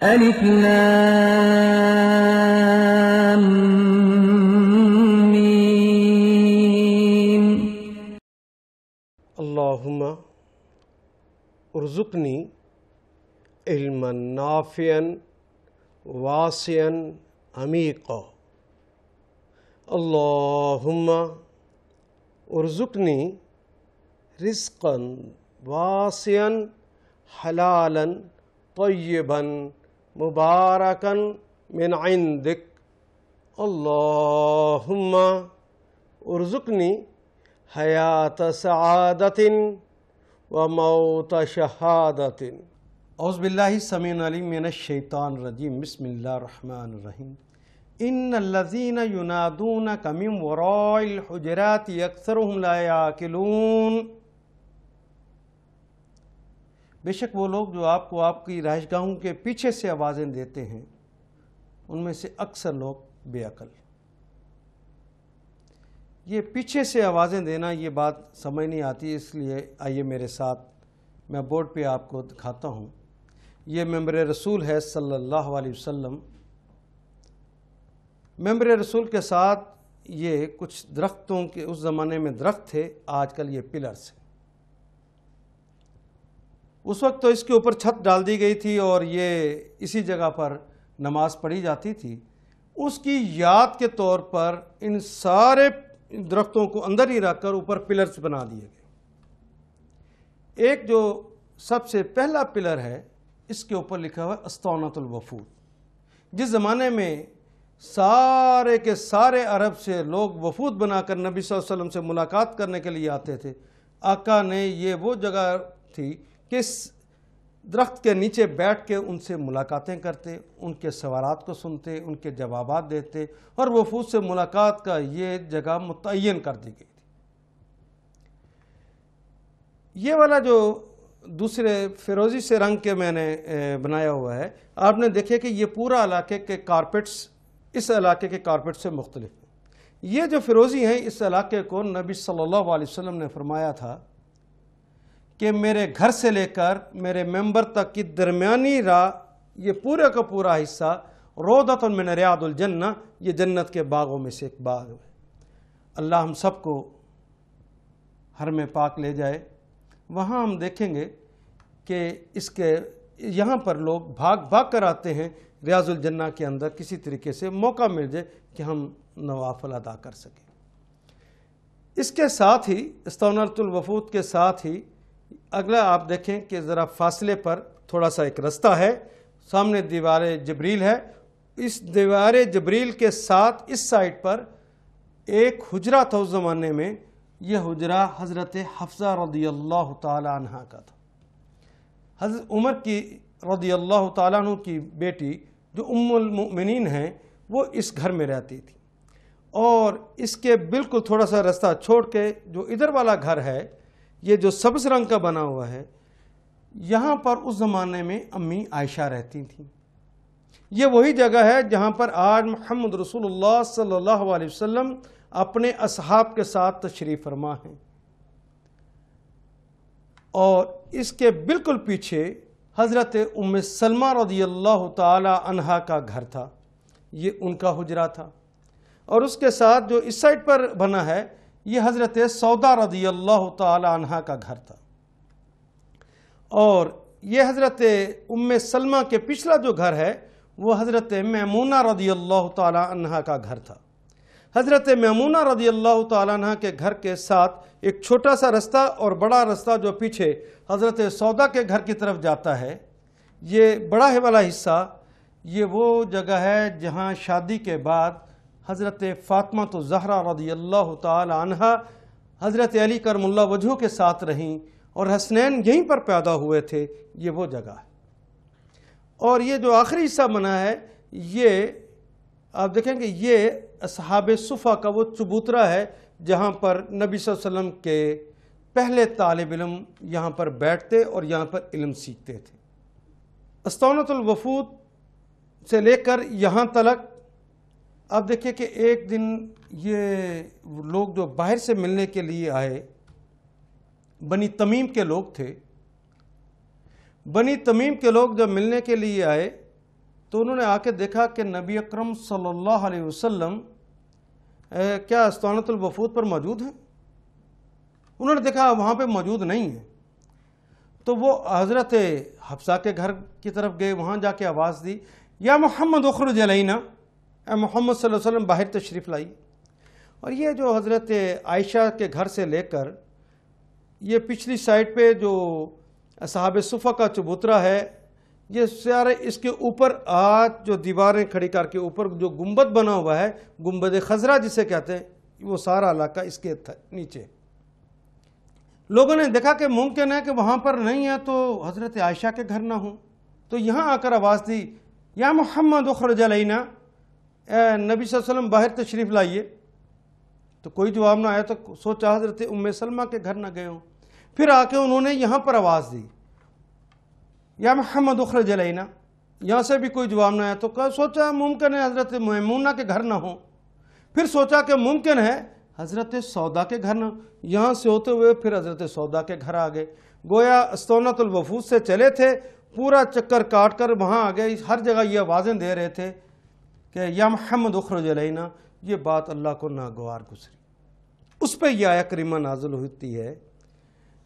الف لام میم اللہم ارزقنی علما نافعا واسعا عمیقا. اللہم ارزقنی رزقا واسعا حلالا طیبا مبارکا من عندک. اللہم ارزقنی حیات سعادت وموت شہادت. اعوذ باللہ السمیع العلیم من الشیطان الرجیم. بسم اللہ الرحمن الرحیم. ان الذین ینادونک من وراء الحجرات اکثرهم لا یعقلون. بے شک وہ لوگ جو آپ کو آپ کی رہائش گاہوں کے پیچھے سے آوازیں دیتے ہیں ان میں سے اکثر لوگ بے عقل. یہ پیچھے سے آوازیں دینا یہ بات سمجھ نہیں آتی، اس لیے آئیے میرے ساتھ میں بورڈ پہ آپ کو دکھاتا ہوں. یہ ممبر رسول ہے صلی اللہ علیہ وسلم. ممبر رسول کے ساتھ یہ کچھ درختوں کے اس زمانے میں درخت تھے، آج کل یہ پلرز ہیں. اس وقت تو اس کے اوپر چھت ڈال دی گئی تھی اور یہ اسی جگہ پر نماز پڑھی جاتی تھی. اس کی یاد کے طور پر ان سارے درختوں کو اندر ہی رکھ کر اوپر پلرز بنا دیے گئے. ایک جو سب سے پہلا پلر ہے اس کے اوپر لکھا ہوا اسطونۃ الوفود. جس زمانے میں سارے کے سارے عرب سے لوگ وفود بنا کر نبی صلی اللہ علیہ وسلم سے ملاقات کرنے کے لیے آتے تھے، آقا نے یہ وہ جگہ تھی کہ اس درخت کے نیچے بیٹھ کے ان سے ملاقاتیں کرتے، ان کے سوالات کو سنتے، ان کے جوابات دیتے، اور وفود سے ملاقات کا یہ جگہ متعین کر دی گئی تھی. یہ والا جو دوسرے فیروزی سے رنگ کے میں نے بنایا ہوا ہے، آپ نے دیکھے کہ یہ پورا علاقے کے کارپیٹس اس علاقے کے کارپیٹ سے مختلف ہیں. یہ جو فیروزی ہیں اس علاقے کو نبی صلی اللہ علیہ وسلم نے فرمایا تھا کہ میرے گھر سے لے کر میرے ممبر تک کی درمیانی راہ، یہ پورا کا پورا حصہ روضۃ من ریاض الجنہ، یہ جنت کے باغوں میں سے ایک باغ ہے. اللہ ہم سب کو حرم پاک لے جائے. وہاں ہم دیکھیں گے کہ اس کے یہاں پر لوگ بھاگ بھاگ کر آتے ہیں ریاض الجنہ کے اندر، کسی طریقے سے موقع مل جائے کہ ہم نوافل ادا کر سکیں. اس کے ساتھ ہی اسطونۃ الوفود کے ساتھ ہی اگلا آپ دیکھیں کہ ذرا فاصلے پر تھوڑا سا ایک رستہ ہے، سامنے دیوار جبریل ہے. اس دیوار جبریل کے ساتھ اس سائڈ پر ایک حجرہ تھا. اس زمانے میں یہ حجرہ حضرت حفصہ رضی اللہ تعالی عنہ کا تھا. حضرت عمر کی رضی اللہ تعالیٰ عنہ کی بیٹی جو ام المؤمنین ہیں وہ اس گھر میں رہتی تھی. اور اس کے بالکل تھوڑا سا رستہ چھوڑ کے جو ادھر والا گھر ہے، یہ جو سبز رنگ کا بنا ہوا ہے، یہاں پر اس زمانے میں امی عائشہ رہتی تھیں. یہ وہی جگہ ہے جہاں پر آج محمد رسول اللہ صلی اللہ علیہ وسلم اپنے اصحاب کے ساتھ تشریف فرما ہیں. اور اس کے بالکل پیچھے حضرت ام سلمہ رضی اللہ تعالی عنہا کا گھر تھا، یہ ان کا حجرہ تھا. اور اس کے ساتھ جو اس سائڈ پر بنا ہے یہ حضرت سودا رضی اللہ تعالی عنہا کا گھر تھا. اور یہ حضرت ام سلمہ کے پچھلا جو گھر ہے وہ حضرت میمونہ رضی اللہ تعالی عنہا کا گھر تھا. حضرت میمونہ رضی اللہ تعالیٰ عنہ کے گھر کے ساتھ ایک چھوٹا سا رستہ اور بڑا رستہ جو پیچھے حضرت سودا کے گھر کی طرف جاتا ہے، یہ بڑا والا حصہ یہ وہ جگہ ہے جہاں شادی کے بعد حضرت فاطمہ الزہرا رضی اللہ تعالی عنہ حضرت علی کرم اللہ وجہہ کے ساتھ رہیں اور حسنین یہیں پر پیدا ہوئے تھے. یہ وہ جگہ ہے. اور یہ جو آخری حصہ بنا ہے یہ آپ دیکھیں کہ یہ اصحاب صفہ کا وہ چبوترا ہے جہاں پر نبی صلی اللہ علیہ وسلم کے پہلے طالب علم یہاں پر بیٹھتے اور یہاں پر علم سیکھتے تھے. اسطونۃ الوفود سے لے کر یہاں تلک آپ دیکھیں کہ ایک دن یہ لوگ جو باہر سے ملنے کے لیے آئے، بنی تمیم کے لوگ تھے. بنی تمیم کے لوگ جب ملنے کے لیے آئے تو انہوں نے آ کے دیکھا کہ نبی اکرم صلی اللہ علیہ وسلم کیا اسطوانۃ الوفود پر موجود ہیں؟ انہوں نے دیکھا وہاں پہ موجود نہیں ہیں، تو وہ حضرت حفصہ کے گھر کی طرف گئے، وہاں جا کے آواز دی، یا محمد اخرج علینا، اے محمد صلی اللہ علیہ وسلم باہر تشریف لائی۔ اور یہ جو حضرت عائشہ کے گھر سے لے کر یہ پچھلی سائڈ پہ جو اصحاب صفہ کا چبوترا ہے، یہ سارے اس کے اوپر آج جو دیواریں کھڑی کر کے اوپر جو گنبد بنا ہوا ہے، گنبد خضرا جسے کہتے ہیں، وہ سارا علاقہ اس کے نیچے۔ لوگوں نے دیکھا کہ ممکن ہے کہ وہاں پر نہیں ہے تو حضرت عائشہ کے گھر نہ ہوں، تو یہاں آ کر آواز دی، یا محمد اخرج علینا، اے نبی صلی اللہ علیہ وسلم باہر تشریف لائیے۔ تو کوئی جواب نہ آیا، تو سوچا حضرت ام سلمہ کے گھر نہ گئے ہوں۔ پھر آ کے انہوں نے یہاں پر آواز دی، یا محمد اخرج علینا، یہاں سے بھی کوئی جواب نہ آیا، تو سوچا ممکن ہے حضرت میمونہ کے گھر نہ ہوں۔ پھر سوچا کہ ممکن ہے حضرت سودا کے گھر نہ، یہاں سے ہوتے ہوئے پھر حضرت سودا کے گھر آ گئے، گویا اسطوانۃ الوفود سے چلے تھے، پورا چکر کاٹ کر وہاں آ گئے، ہر جگہ یہ آوازیں دے رہے تھے کہ یا محمد اخرج علینا۔ یہ بات اللہ کو ناگوار گزری، اس پہ یہ آیت کریمہ نازل ہوتی ہے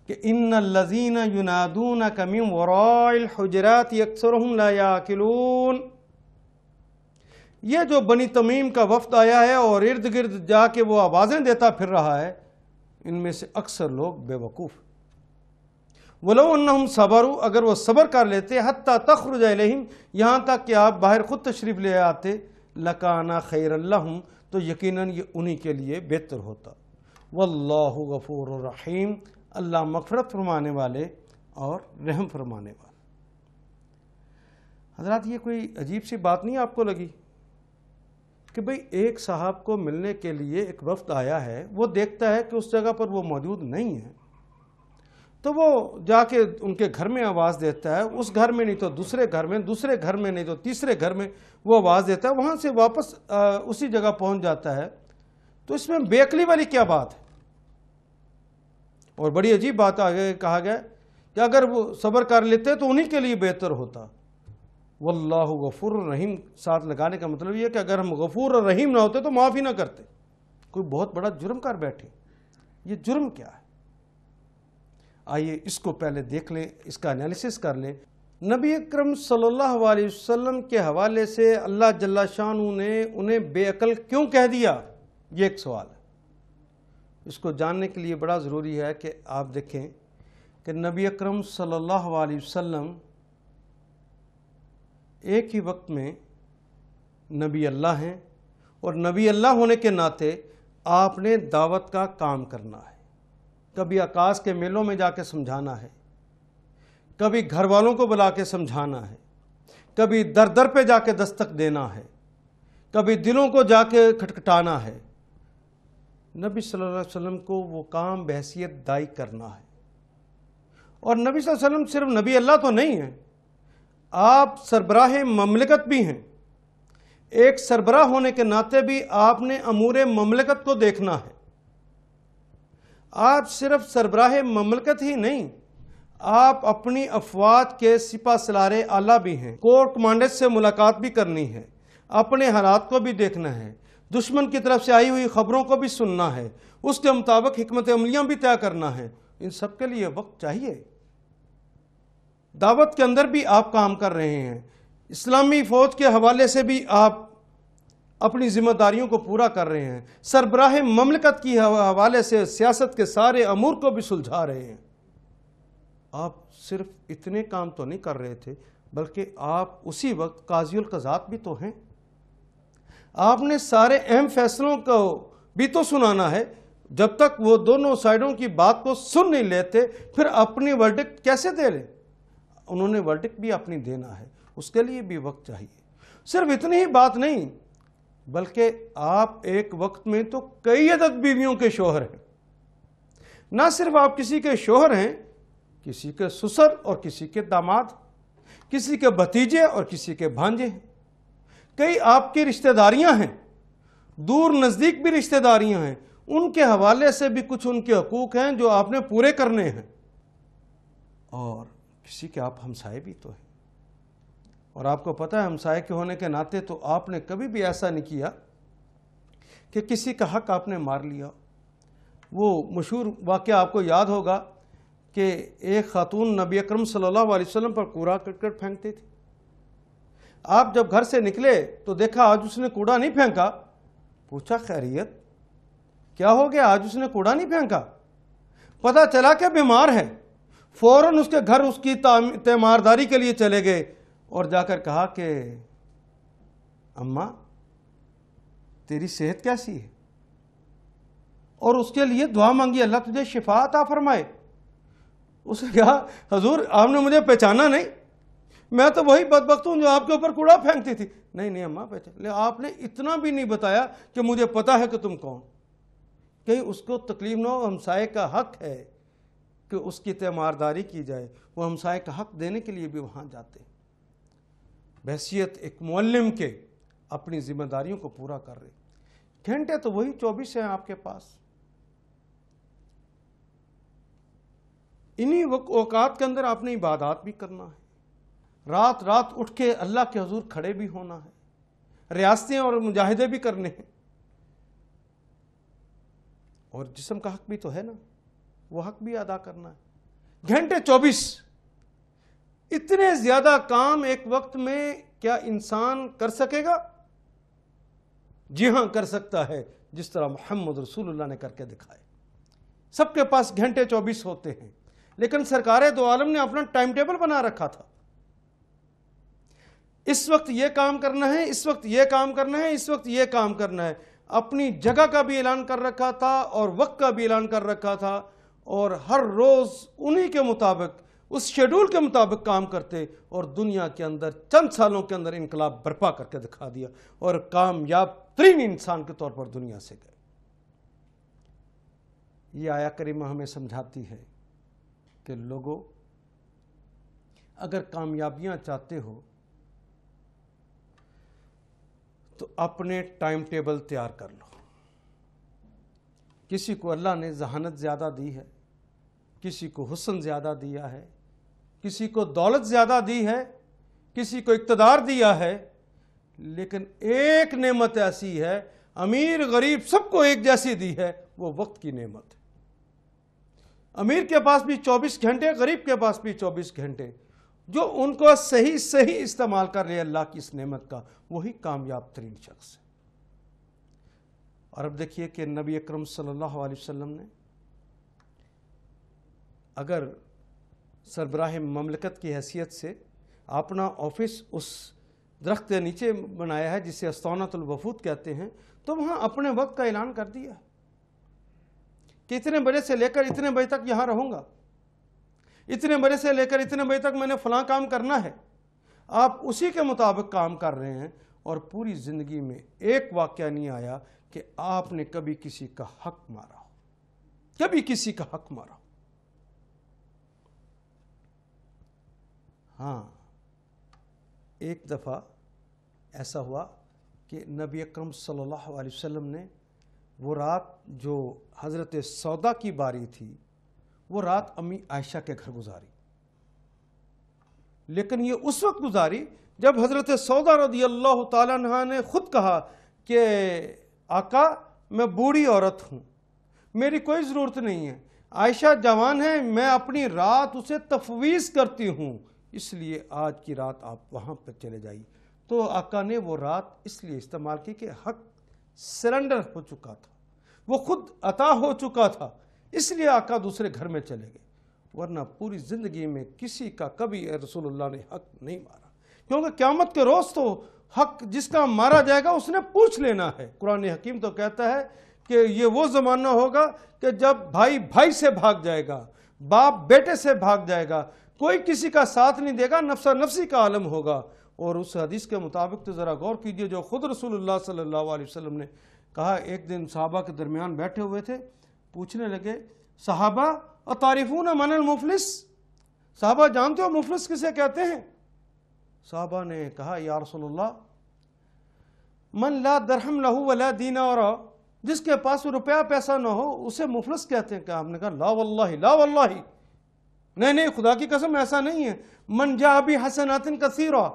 کہ ان الذین ینادونک من وراء الحجرات اکثرهم لا یعقلون۔ یہ جو بنی تمیم کا وفد آیا ہے اور ارد گرد جا کے وہ آوازیں دیتا پھر رہا ہے، ان میں سے اکثر لوگ بے وقوف۔ وَلَوْ أَنَّهُمْ صَبَرُوا، اگر وہ صبر کر لیتے، حَتَّى تَخْرُجَ إِلَيْهِمْ، یہاں تک کہ آپ باہر خود تشریف لے آتے، لَكَانَ خَيْرًا لَهُمْ، تو یقیناً یہ انہی کے لیے بہتر ہوتا۔ وَاللَّهُ غَفُورٌ رَحِيمٌ، اللہ مغفرت فرمانے والے اور رحم فرمانے والے۔ حضرات یہ کوئی عجیب سی بات نہیں آپ کو لگی کہ بھئی ایک صاحب کو ملنے کے لیے ایک وفد آیا ہے، وہ دیکھتا ہے کہ اس جگہ پر وہ موجود نہیں ہے، تو وہ جا کے ان کے گھر میں آواز دیتا ہے، اس گھر میں نہیں تو دوسرے گھر میں، دوسرے گھر میں نہیں تو تیسرے گھر میں وہ آواز دیتا ہے، وہاں سے واپس اسی جگہ پہنچ جاتا ہے۔ تو اس میں بے عقلی والی کیا بات ہے؟ اور بڑی عجیب بات آگے کہا گیا کہ اگر وہ صبر کر لیتے تو انہی کے لیے بہتر ہوتا۔ واللہ غفور الرحیم ساتھ لگانے کا مطلب یہ ہے کہ اگر ہم غفور اور رحیم نہ ہوتے تو معاف ہی نہ کرتے۔ کوئی بہت بڑا جرم کر بیٹھے، یہ جرم کیا ہے؟ آئیے اس کو پہلے دیکھ لیں، اس کا انالیسس کر لیں۔ نبی اکرم صلی اللہ علیہ وسلم کے حوالے سے اللہ جل شانہ نے انہیں بے عقل کیوں کہہ دیا، یہ ایک سوال ہے۔ اس کو جاننے کے لیے بڑا ضروری ہے کہ آپ دیکھیں کہ نبی اکرم صلی اللہ علیہ وسلم ایک ہی وقت میں نبی اللہ ہیں، اور نبی اللہ ہونے کے ناطے آپ نے دعوت کا کام کرنا ہے۔ کبھی آکاش کے میلوں میں جا کے سمجھانا ہے، کبھی گھر والوں کو بلا کے سمجھانا ہے، کبھی در در پہ جا کے دستک دینا ہے، کبھی دلوں کو جا کے کھٹکھٹانا ہے۔ نبی صلی اللہ علیہ وسلم کو وہ کام بحیثیت داعی کرنا ہے۔ اور نبی صلی اللہ علیہ وسلم صرف نبی اللہ تو نہیں ہیں، آپ سربراہ مملکت بھی ہیں۔ ایک سربراہ ہونے کے ناطے بھی آپ نے امور مملکت کو دیکھنا ہے۔ آپ صرف سربراہ مملکت ہی نہیں، آپ اپنی افواج کے سپہ سالار اعلیٰ بھی ہیں۔ کور کمانڈر سے ملاقات بھی کرنی ہے، اپنے حالات کو بھی دیکھنا ہے، دشمن کی طرف سے آئی ہوئی خبروں کو بھی سننا ہے، اس کے مطابق حکمت عملیاں بھی طے کرنا ہے۔ ان سب کے لیے وقت چاہیے۔ دعوت کے اندر بھی آپ کام کر رہے ہیں، اسلامی فوج کے حوالے سے بھی آپ اپنی ذمہ داریوں کو پورا کر رہے ہیں، سربراہ مملکت کی حوالے سے سیاست کے سارے امور کو بھی سلجھا رہے ہیں۔ آپ صرف اتنے کام تو نہیں کر رہے تھے، بلکہ آپ اسی وقت قاضی القضات بھی تو ہیں۔ آپ نے سارے اہم فیصلوں کو بھی تو سنانا ہے۔ جب تک وہ دونوں سائیڈوں کی بات کو سن نہیں لیتے پھر اپنی ورڈکٹ کیسے دے لیں؟ انہوں نے ورڈکٹ بھی اپنی دینا ہے، اس کے لیے بھی وقت چاہیے۔ صرف اتنی ہی بات نہیں، بلکہ آپ ایک وقت میں تو کئی عدد بیویوں کے شوہر ہیں۔ نہ صرف آپ کسی کے شوہر ہیں، کسی کے سسر اور کسی کے داماد، کسی کے بھتیجے اور کسی کے بھانجے ہیں، کئی آپ کی رشتہ داریاں ہیں، دور نزدیک بھی رشتہ داریاں ہیں، ان کے حوالے سے بھی کچھ ان کے حقوق ہیں جو آپ نے پورے کرنے ہیں، اور کسی کے آپ ہمسائے بھی تو ہیں، اور آپ کو پتہ ہے ہمسائے کے ہونے کے ناطے تو آپ نے کبھی بھی ایسا نہیں کیا کہ کسی کا حق آپ نے مار لیا۔ وہ مشہور واقعہ آپ کو یاد ہوگا کہ ایک خاتون نبی اکرم صلی اللہ علیہ وسلم پر کوڑا کرکٹ پھینکتی تھی۔ آپ جب گھر سے نکلے تو دیکھا آج اس نے کوڑا نہیں پھینکا، پوچھا خیریت کیا ہو گیا، آج اس نے کوڑا نہیں پھینکا؟ پتہ چلا کہ بیمار ہے۔ فوراً اس کے گھر اس کی تیمارداری کے لیے چلے گئے اور جا کر کہا کہ اماں تیری صحت کیسی ہے، اور اس کے لیے دعا مانگی اللہ تجھے شفا عطا فرمائے۔ اس نے کہا حضور آپ نے مجھے پہچانا نہیں، میں تو وہی بدبخت ہوں جو آپ کے اوپر کوڑا پھینکتی تھی۔ نہیں اماں پہچان لے، آپ نے اتنا بھی نہیں بتایا کہ مجھے پتا ہے کہ تم کون، کہیں اس کو تکلیف نہ ہو۔ ہمسائے کا حق ہے کہ اس کی تیمارداری کی جائے، وہ ہمسائے کا حق دینے کے لیے بھی وہاں جاتے ہیں۔ بحیثیت ایک معلم کے اپنی ذمہ داریوں کو پورا کر رہے، گھنٹے تو وہی 24 ہیں آپ کے پاس۔ انہی اوقات کے اندر آپ نے عبادات بھی کرنا ہے، رات رات اٹھ کے اللہ کے حضور کھڑے بھی ہونا ہے، ریاستیں اور مجاہدے بھی کرنے ہیں، اور جسم کا حق بھی تو ہے نا، وہ حق بھی ادا کرنا ہے۔ گھنٹے 24، اتنے زیادہ کام ایک وقت میں کیا انسان کر سکے گا؟ جی ہاں کر سکتا ہے، جس طرح محمد رسول اللہ نے کر کے دکھائے۔ سب کے پاس گھنٹے 24 ہوتے ہیں، لیکن سرکار دو عالم نے اپنا ٹائم ٹیبل بنا رکھا تھا۔ اس وقت یہ کام کرنا ہے، اس وقت یہ کام کرنا ہے، اس وقت یہ کام کرنا ہے۔ اپنی جگہ کا بھی اعلان کر رکھا تھا اور وقت کا بھی اعلان کر رکھا تھا، اور ہر روز انہی کے مطابق، اس شیڈول کے مطابق کام کرتے، اور دنیا کے اندر چند سالوں کے اندر انقلاب برپا کر کے دکھا دیا، اور کامیاب ترین انسان کے طور پر دنیا سے گئے۔ یہ آیا کریمہ ہمیں سمجھاتی ہے کہ لوگوں اگر کامیابیاں چاہتے ہو تو اپنے ٹائم ٹیبل تیار کر لو۔ کسی کو اللہ نے ذہانت زیادہ دی ہے، کسی کو حسن زیادہ دیا ہے، کسی کو دولت زیادہ دی ہے، کسی کو اقتدار دیا ہے، لیکن ایک نعمت ایسی ہے امیر غریب سب کو ایک جیسی دی ہے، وہ وقت کی نعمت ہے۔ امیر کے پاس بھی 24 گھنٹے، غریب کے پاس بھی 24 گھنٹے، جو ان کو صحیح استعمال کر لے اللہ کی اس نعمت کا، وہی کامیاب ترین شخص ہے۔ اور اب دیکھیے کہ نبی اکرم صلی اللہ علیہ وسلم نے اگر سربراہ مملکت کی حیثیت سے اپنا آفس اس درخت کے نیچے بنایا ہے جسے اسطونۃ الوفود کہتے ہیں، تو وہاں اپنے وقت کا اعلان کر دیا ہے کہ اتنے بجے سے لے کر اتنے بجے تک یہاں رہوں گا، اتنے بجے سے لے کر اتنے بجے تک میں نے فلاں کام کرنا ہے۔ آپ اسی کے مطابق کام کر رہے ہیں، اور پوری زندگی میں ایک واقعہ نہیں آیا کہ آپ نے کبھی کسی کا حق مارا ہو، کبھی کسی کا حق مارا ہو۔ ہاں ایک دفعہ ایسا ہوا کہ نبی اکرم صلی اللہ علیہ وسلم نے وہ رات جو حضرت سودا کی باری تھی، وہ رات امی عائشہ کے گھر گزاری، لیکن یہ اس وقت گزاری جب حضرت سودا رضی اللہ تعالیٰ عنہا نے خود کہا کہ آقا میں بوڑھی عورت ہوں، میری کوئی ضرورت نہیں ہے، عائشہ جوان ہے، میں اپنی رات اسے تفویض کرتی ہوں، اس لیے آج کی رات آپ وہاں پہ چلے جائیے۔ تو آقا نے وہ رات اس لیے استعمال کی کہ حق سرنڈر ہو چکا تھا، وہ خود عطا ہو چکا تھا، اس لیے آقا دوسرے گھر میں چلے گئے، ورنہ پوری زندگی میں کسی کا کبھی رسول اللہ نے حق نہیں مارا، کیونکہ قیامت کے روز تو حق جس کا مارا جائے گا اس نے پوچھ لینا ہے۔ قرآن حکیم تو کہتا ہے کہ یہ وہ زمانہ ہوگا کہ جب بھائی بھائی سے بھاگ جائے گا، باپ بیٹے سے بھاگ جائے گا، کوئی کسی کا ساتھ نہیں دے گا، نفسا نفسی کا عالم ہوگا۔ اور اس حدیث کے مطابق تو ذرا غور کیجئے جو خود رسول اللہ صلی اللہ علیہ وسلم نے کہا۔ ایک دن صحابہ کے درمیان بیٹھے ہوئے تھے، پوچھنے لگے صحابہ اتعرفون من المفلس، صحابہ جانتے ہو مفلس کسے کہتے ہیں؟ صحابہ نے کہا یا رسول اللہ من لا درہم لہ ولا دینار، جس کے پاس روپیہ پیسہ نہ ہو اسے مفلس کہتے ہیں۔ کہ ہم نے کہا لا واللہ لا واللہ، نہیں خدا کی قسم ایسا نہیں ہے۔ من جاء بحسنات کثیرہ،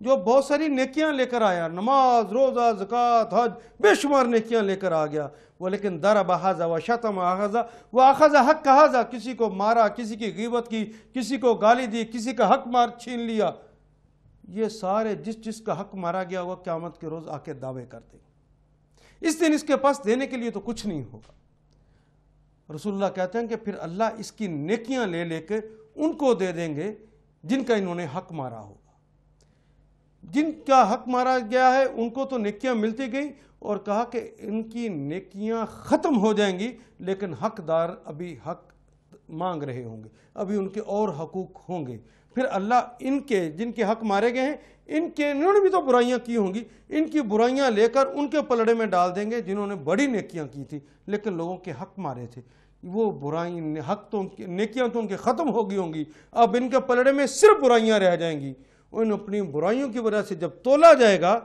جو بہت ساری نیکیاں لے کر آیا، نماز، روزہ، زکوٰۃ، حج، بے شمار نیکیاں لے کر آ گیا، وہ لیکن ضرب ھذا وشتم ھذا واخذ حق ھذا، کسی کو مارا، کسی کی غیبت کی، کسی کو گالی دی، کسی کا حق چھین لیا. یہ سارے جس کا حق مارا گیا وہ قیامت کے روز آ کے دعوے کرتے ہیں. اس دن اس کے پاس دینے کے لیے تو کچھ نہیں ہوگا. رسول اللہ کہتے ہیں کہ پھر اللہ اس کی نیکیاں لے کے ان کو دے دیں گے جن کا انہوں نے حق مارا ہوگا. جن کا حق مارا گیا ہے ان کو تو نیکیاں ملتی گئی، اور کہا کہ ان کی نیکیاں ختم ہو جائیں گی، لیکن حقدار ابھی حق مانگ رہے ہوں گے، ابھی ان کے اور حقوق ہوں گے. پھر اللہ ان کے جن کے حق مارے گئے ہیں انہوں نے بھی تو برائیاں کی ہوں گی، ان کی برائیاں لے کر ان کے پلڑے میں ڈال دیں گے جنہوں نے بڑی نیکیاں کی تھی لیکن لوگوں کے حق مارے تھے. وہ برائی حق تو نیکیاں تو ان کے ختم ہو گئی ہوں گی، اب ان کے پلڑے میں صرف برائیاں رہ جائیں گی. ان اپنی برائیوں کی وجہ سے جب تولا جائے گا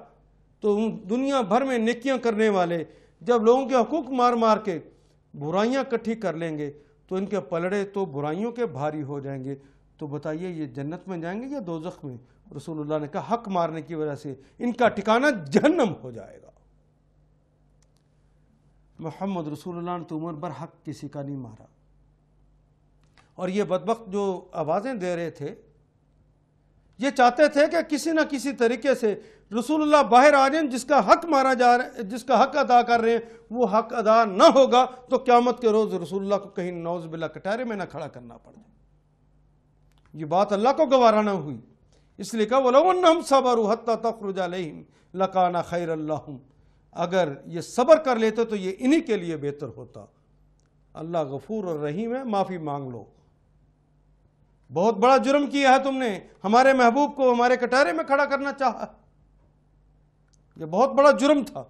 تو دنیا بھر میں نیکیاں کرنے والے جب لوگوں کے حقوق مار کے برائیاں اکٹھی کر لیں گے تو ان کے پلڑے تو برائیوں کے بھاری ہو جائیں گے. تو بتائیے یہ جنت میں جائیں گے یا دوزخ میں؟ رسول اللہ نے کہا حق مارنے کی وجہ سے ان کا ٹھکانہ جہنم ہو جائے گا. محمد رسول اللہ نے تو عمر بھر حق کسی کا نہیں مارا. اور یہ بدبخت جو آوازیں دے رہے تھے یہ چاہتے تھے کہ کسی نہ کسی طریقے سے رسول اللہ باہر آ جائیں، جس کا حق مارا جا رہا ہے، جس کا حق ادا کر رہے ہیں وہ حق ادا نہ ہوگا تو قیامت کے روز رسول اللہ کو کہیں نعوذ باللہ کٹہرے میں نہ کھڑا کرنا پڑے. یہ بات اللہ کو گوارا نہ ہوئی، اس لیے کہا وَلَوْ أَنَّهُمْ صَبَرُوا حَتَّى تَخْرُجَ عَلَيْهِمْ لَكَانَ خَيْرًا لَهُمْ. اگر یہ صبر کر لیتے تو یہ انہی کے لیے بہتر ہوتا. اللہ غفور اور رحیم ہے، معافی مانگ لو. بہت بڑا جرم کیا ہے تم نے، ہمارے محبوب کو ہمارے کٹہرے میں کھڑا کرنا چاہا، یہ بہت بڑا جرم تھا.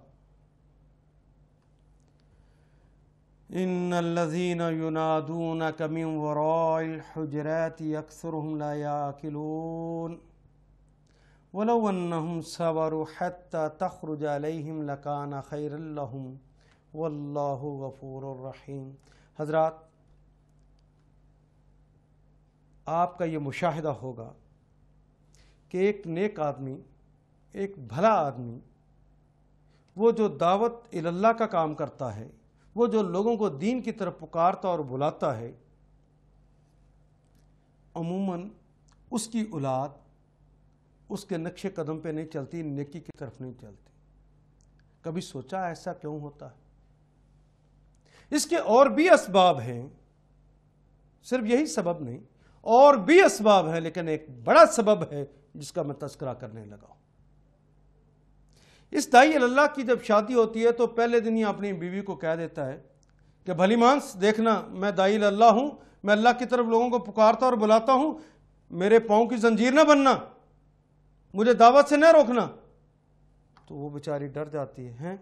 ان الذين ينادونك من وراء الحجرات اكثرهم لا يعقلون ولو انهم صبروا حتى تخرج عليهم لكان خيرا لهم والله غفور رحيم. حضرات، آپ کا یہ مشاہدہ ہوگا کہ ایک نیک آدمی، ایک بھلا آدمی، وہ جو دعوت اللہ کا کام کرتا ہے، وہ جو لوگوں کو دین کی طرف پکارتا اور بلاتا ہے، عموماً اس کی اولاد اس کے نقش قدم پہ نہیں چلتی، نیکی کی طرف نہیں چلتی. کبھی سوچا ایسا کیوں ہوتا ہے؟ اس کے اور بھی اسباب ہیں، صرف یہی سبب نہیں، اور بھی اسباب ہیں، لیکن ایک بڑا سبب ہے جس کا میں تذکرہ کرنے لگا ہوں. اس داعی اللہ کی جب شادی ہوتی ہے تو پہلے دن ہی اپنی بیوی کو کہہ دیتا ہے کہ بھلی مانس دیکھنا، میں داعی اللہ ہوں، میں اللہ کی طرف لوگوں کو پکارتا اور بلاتا ہوں، میرے پاؤں کی زنجیر نہ بننا، مجھے دعوت سے نہ روکنا. تو وہ بیچاری ڈر جاتی ہے،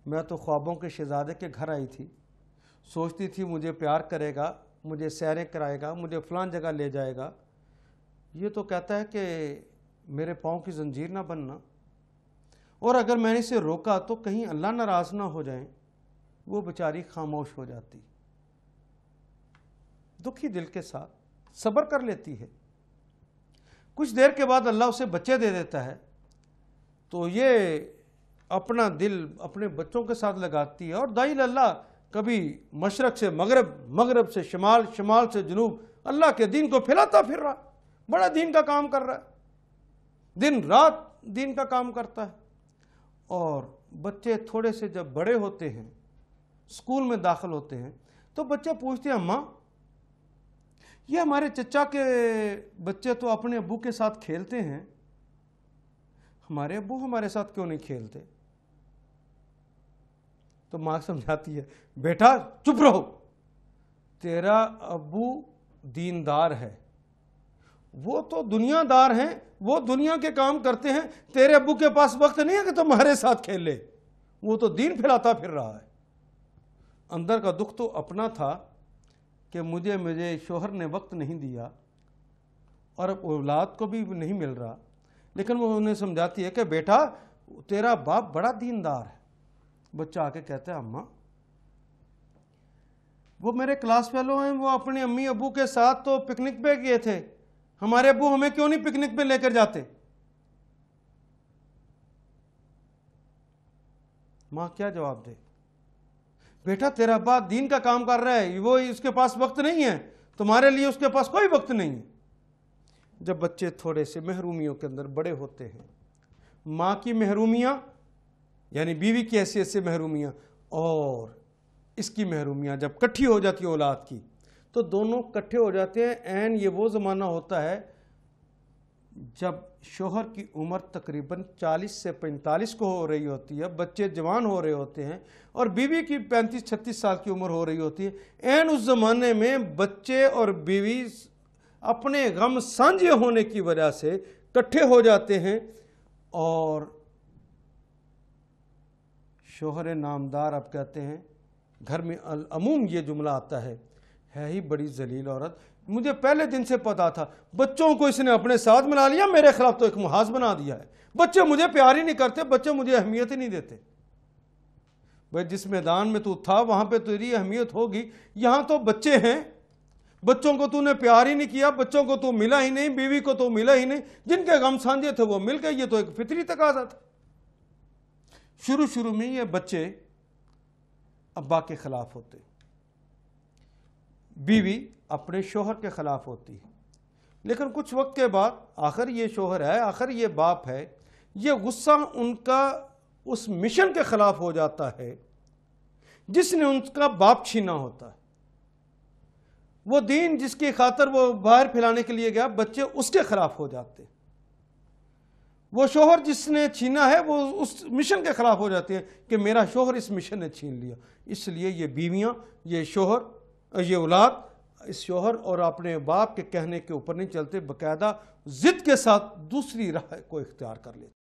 میں تو خوابوں کے شہزادے کے گھر آئی تھی، سوچتی تھی مجھے پیار کرے گا، مجھے سیریں کرائے گا، مجھے فلان جگہ لے جائے گا، یہ تو کہتا ہے کہ میرے پاؤں کی زنجیر نہ بننا، اور اگر میں نے اسے روکا تو کہیں اللہ ناراض نہ ہو جائیں. وہ بیچاری خاموش ہو جاتی، دکھی دل کے ساتھ صبر کر لیتی ہے. کچھ دیر کے بعد اللہ اسے بچے دے دیتا ہے تو یہ اپنا دل اپنے بچوں کے ساتھ لگاتی ہے. اور داعی اللہ کبھی مشرق سے مغرب، مغرب سے شمال، شمال سے جنوب اللہ کے دین کو پھیلاتا پھر رہا، بڑا دین کا کام کر رہا ہے، دن رات دین کا کام کرتا ہے. اور بچے تھوڑے سے جب بڑے ہوتے ہیں، اسکول میں داخل ہوتے ہیں، تو بچے پوچھتے ہیں اماں یہ ہمارے چچا کے بچے تو اپنے ابو کے ساتھ کھیلتے ہیں، ہمارے ابو ہمارے ساتھ کیوں نہیں کھیلتے؟ تو ماں سمجھاتی ہے بیٹا چپ رہو، تیرا ابو دیندار ہے، وہ تو دنیا دار ہیں، وہ دنیا کے کام کرتے ہیں، تیرے ابو کے پاس وقت نہیں ہے کہ تمہارے ساتھ کھیل لے، وہ تو دین پھیلاتا پھر رہا ہے. اندر کا دکھ تو اپنا تھا کہ مجھے شوہر نے وقت نہیں دیا اور اولاد کو بھی نہیں مل رہا، لیکن وہ انہیں سمجھاتی ہے کہ بیٹا تیرا باپ بڑا دیندار ہے. بچہ آ کے کہتا ہے اماں وہ میرے کلاس فیلو ہیں، وہ اپنے امی ابو کے ساتھ تو پکنک پہ گئے تھے، ہمارے ابو ہمیں کیوں نہیں پکنک پہ لے کر جاتے؟ ماں کیا جواب دے؟ بیٹا تیرا باپ دین کا کام کر رہا ہے، وہ اس کے پاس وقت نہیں ہے، تمہارے لیے اس کے پاس کوئی وقت نہیں ہے۔ جب بچے تھوڑے سے محرومیوں کے اندر بڑے ہوتے ہیں، ماں کی محرومیاں یعنی بیوی کی حیثیت سے محرومیاں اور اس کی محرومیاں جب کٹھی ہو جاتی ہیں اولاد کی، تو دونوں کٹھے ہو جاتے ہیں۔ این یہ وہ زمانہ ہوتا ہے جب شوہر کی عمر تقریباً 40 سے 45 کو ہو رہی ہوتی ہے، بچے جوان ہو رہے ہوتے ہیں، اور بیوی کی 35-36 سال کی عمر ہو رہی ہوتی ہے۔ این اس زمانے میں بچے اور بیوی اپنے غم سانجھے ہونے کی وجہ سے کٹھے ہو جاتے ہیں، اور شوہر نامدار اب کہتے ہیں، گھر میں عموم یہ جملہ آتا ہے ہی بڑی ذلیل عورت، مجھے پہلے دن سے پتا تھا، بچوں کو اس نے اپنے ساتھ ملا لیا، میرے خلاف تو ایک محاذ بنا دیا ہے، بچے مجھے پیار ہی نہیں کرتے، بچے مجھے اہمیت ہی نہیں دیتے۔ بھائی جس میدان میں تو تھا وہاں پہ تیری اہمیت ہوگی، یہاں تو بچے ہیں، بچوں کو تو نے پیار ہی نہیں کیا، بچوں کو تو ملا ہی نہیں، بیوی کو تو ملا ہی نہیں، جن کے غم سانجھے تھے وہ مل گئے، یہ تو ایک فطری تقاضا تھا۔ شروع میں یہ بچے ابا کے خلاف ہوتے، بیوی اپنے شوہر کے خلاف ہوتی، لیکن کچھ وقت کے بعد آخر یہ شوہر ہے، آخر یہ باپ ہے، یہ غصہ ان کا اس مشن کے خلاف ہو جاتا ہے جس نے ان کا باپ چھینا ہوتا ہے۔ وہ دین جس کی خاطر وہ باہر پھیلانے کے لیے گیا، بچے اس کے خلاف ہو جاتے ہیں۔ وہ شوہر جس نے چھینا ہے وہ اس مشن کے خلاف ہو جاتے ہیں کہ میرا شوہر اس مشن نے چھین لیا۔ اس لیے یہ بیویاں، یہ شوہر، یہ اولاد اس شوہر اور اپنے باپ کے کہنے کے اوپر نہیں چلتے، باقاعدہ ضد کے ساتھ دوسری راہ کو اختیار کر لیتے۔